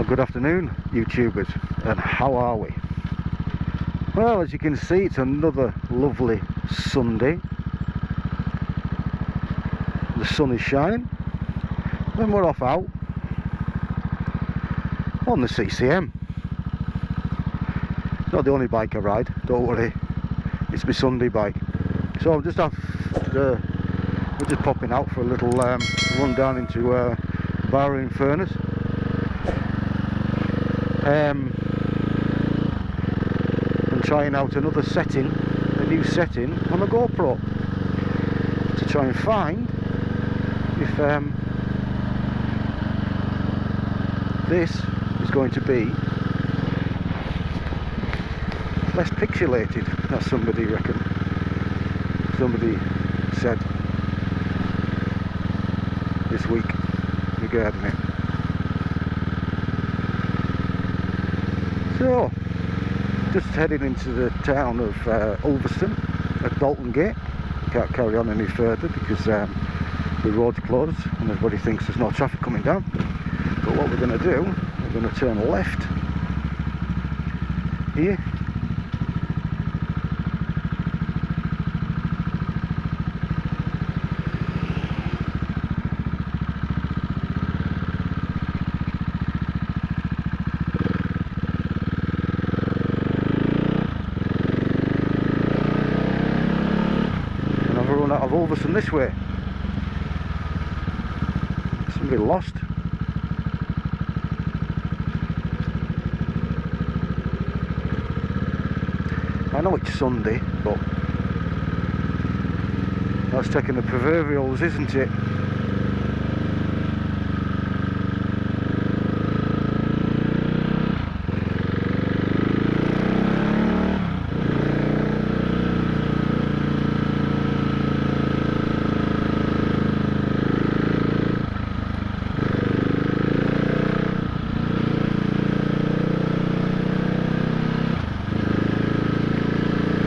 Well, good afternoon, YouTubers, and how are we? Well, as you can see, it's another lovely Sunday. The sun is shining, and we're off out on the CCM. Not the only bike I ride, don't worry, it's my Sunday bike. So I'm just we're just popping out for a little run down into Barrow Furnace. And trying out another setting, a new setting on the Gopro, to try and find if this is going to be less pixelated, as somebody said this week regarding it. So, just heading into the town of Ulverston at Dalton Gate. Can't carry on any further because the road's closed and everybody thinks there's no traffic coming down. But what we're going to do, we're going to turn left here. Out of Ulverston this way. Somebody lost. I know it's Sunday, but that's taking the proverbials, isn't it?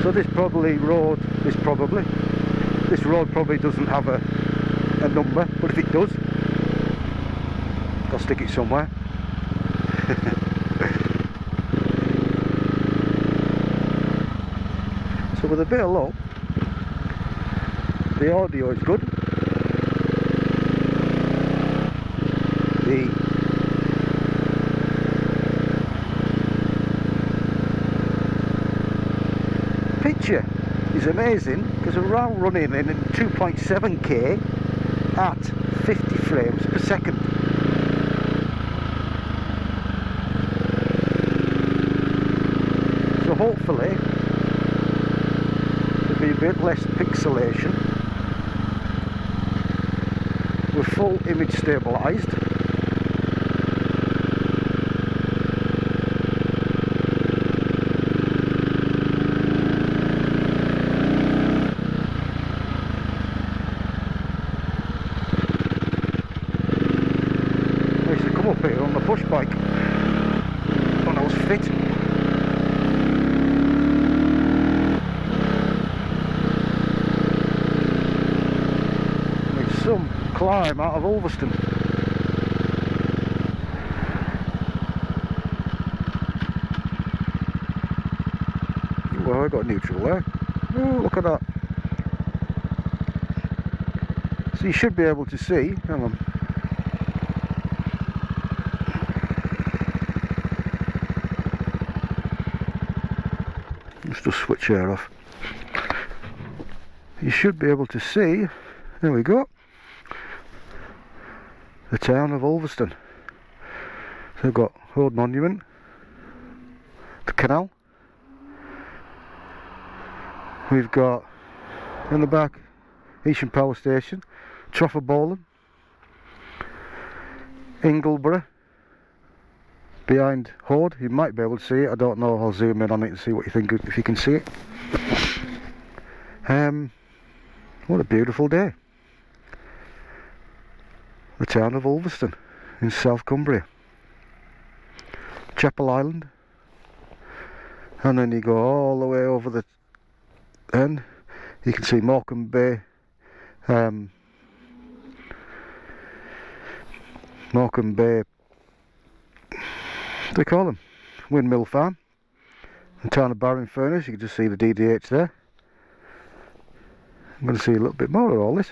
So this road probably doesn't have a number, but if it does, I'll stick it somewhere. So with a bit of luck, the audio is good. The picture is amazing because we're now running in 2.7K at 50 frames per second. So hopefully there'll be a bit less pixelation. We're full image stabilised. Up here on the push bike when I was fit. There's some climb out of Ulverston. Well, I got neutral there. Oh, look at that. So you should be able to see, hang on. Let's just switch air off. You should be able to see, there we go, the town of Ulverston. So we've got Road Monument, the canal, we've got in the back Eastern Power Station, Trafford Bowling, Ingleborough, behind Horde. You might be able to see it, I don't know, I'll zoom in on it and see what you think, if you can see it. What a beautiful day. The town of Ulverston in South Cumbria. Chapel Island, and then you go all the way over the end, you can see Morecambe Bay, They call them windmill farm. And town of Barron Furnace, you can just see the DDH there. I'm going to see a little bit more of all this.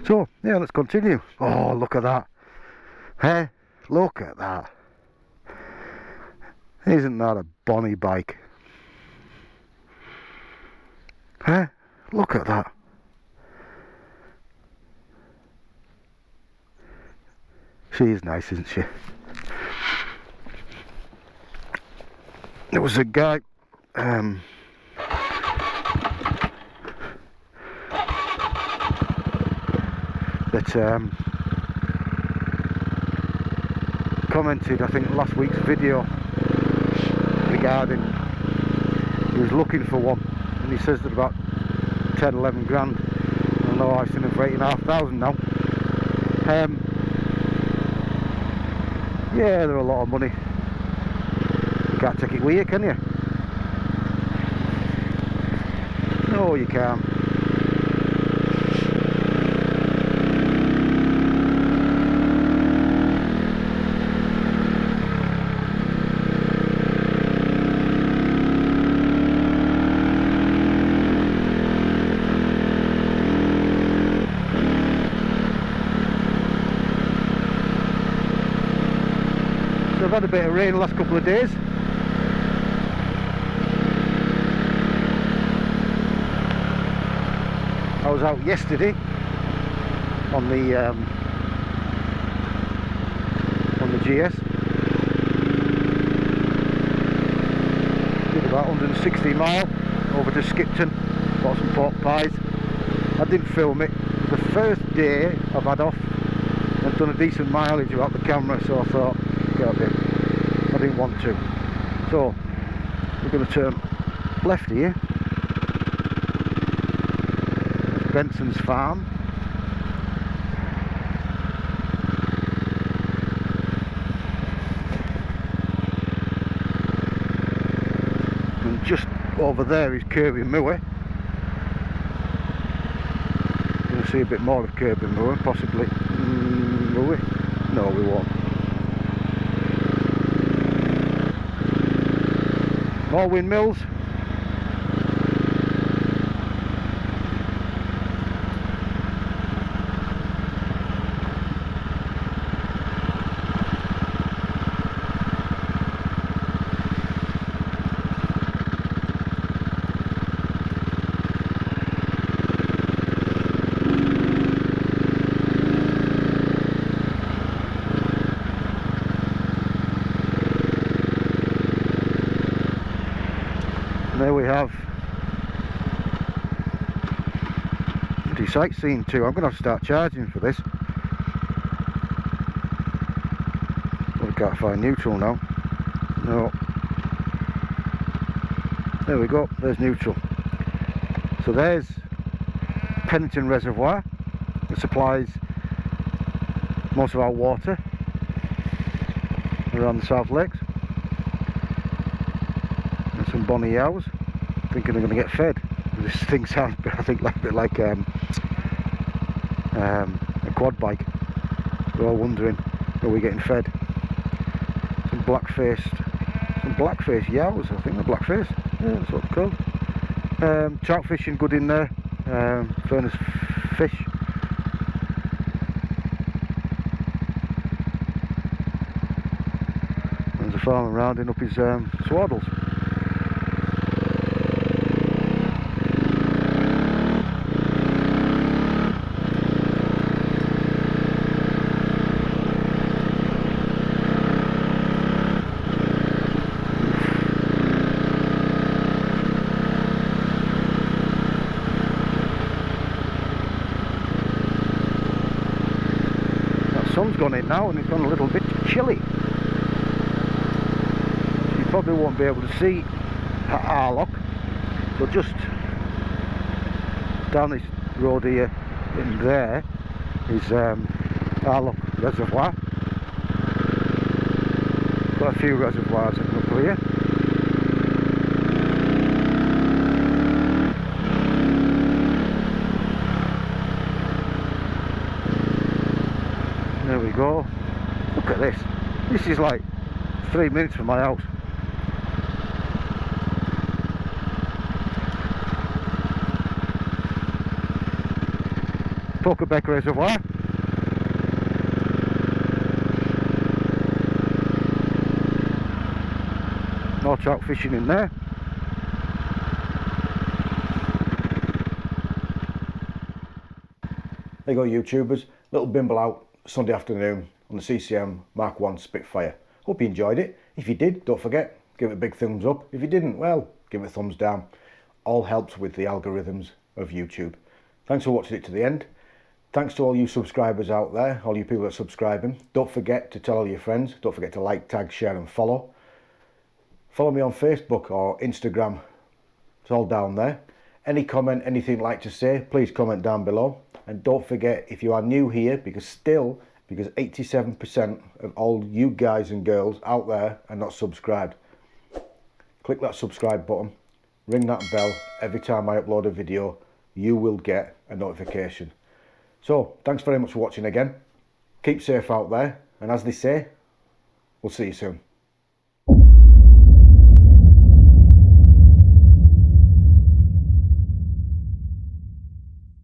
So, yeah, let's continue. Oh, look at that. Hey, look at that. Isn't that a bonny bike? Hey, look at that. She is nice, isn't she? There was a guy that commented, I think, last week's video regarding he was looking for one, and he says that about 10-11 grand. I know I've seen them for 8,500 now. Yeah, they're a lot of money. You can't take it with you, can you? No, you can't. So I've had a bit of rain the last couple of days. I was out yesterday on the GS. Did about 160 mile over to Skipton, bought some pork pies. I didn't film it. It was the first day I've had off. I've done a decent mileage without the camera, so I thought, I didn't want to. So we're going to turn left here. Benson's farm. And just over there is Kirby Moor. We'll see a bit more of Kirby Moor, possibly. Will we? No, we won't. More windmills. There we have the sightseeing too. I'm going to have to start charging for this. Well, I can't find neutral now. No. There we go. There's neutral. So there's Pennington Reservoir that supplies most of our water around the South Lakes. Some bonny yows, thinking they're going to get fed. This thing sounds, I think, like a bit like a quad bike. We're all wondering, are we getting fed? Some black-faced yows, I think they're black-faced. Yeah, that's what they're called. Trout fishing good in there. Furnace fish. There's a farmer rounding up his swaddles. Sun's gone in now and it's gone a little bit chilly. You probably won't be able to see Harlock, but just down this road here in there is Harlock Reservoir. Quite a few reservoirs up here. There we go. Look at this. This is like 3 minutes from my house. Pokerbeck Reservoir. No trout fishing in there. There you go, YouTubers. Little bimble out Sunday afternoon on the CCM Mark Spitfire. Hope you enjoyed it. If you did, don't forget, give it a big thumbs up. If you didn't, well, give it a thumbs down. All helps with the algorithms of YouTube. Thanks for watching it to the end. Thanks to all you subscribers out there, all you people that are subscribing. Don't forget to tell all your friends. Don't forget to like, tag, share and follow. Follow me on Facebook or Instagram. It's all down there. Any comment, anything you'd like to say, please comment down below. And don't forget, if you are new here, because 87% of all you guys and girls out there are not subscribed. Click that subscribe button, ring that bell. Every time I upload a video, you will get a notification. So, thanks very much for watching again. Keep safe out there, and as they say, we'll see you soon.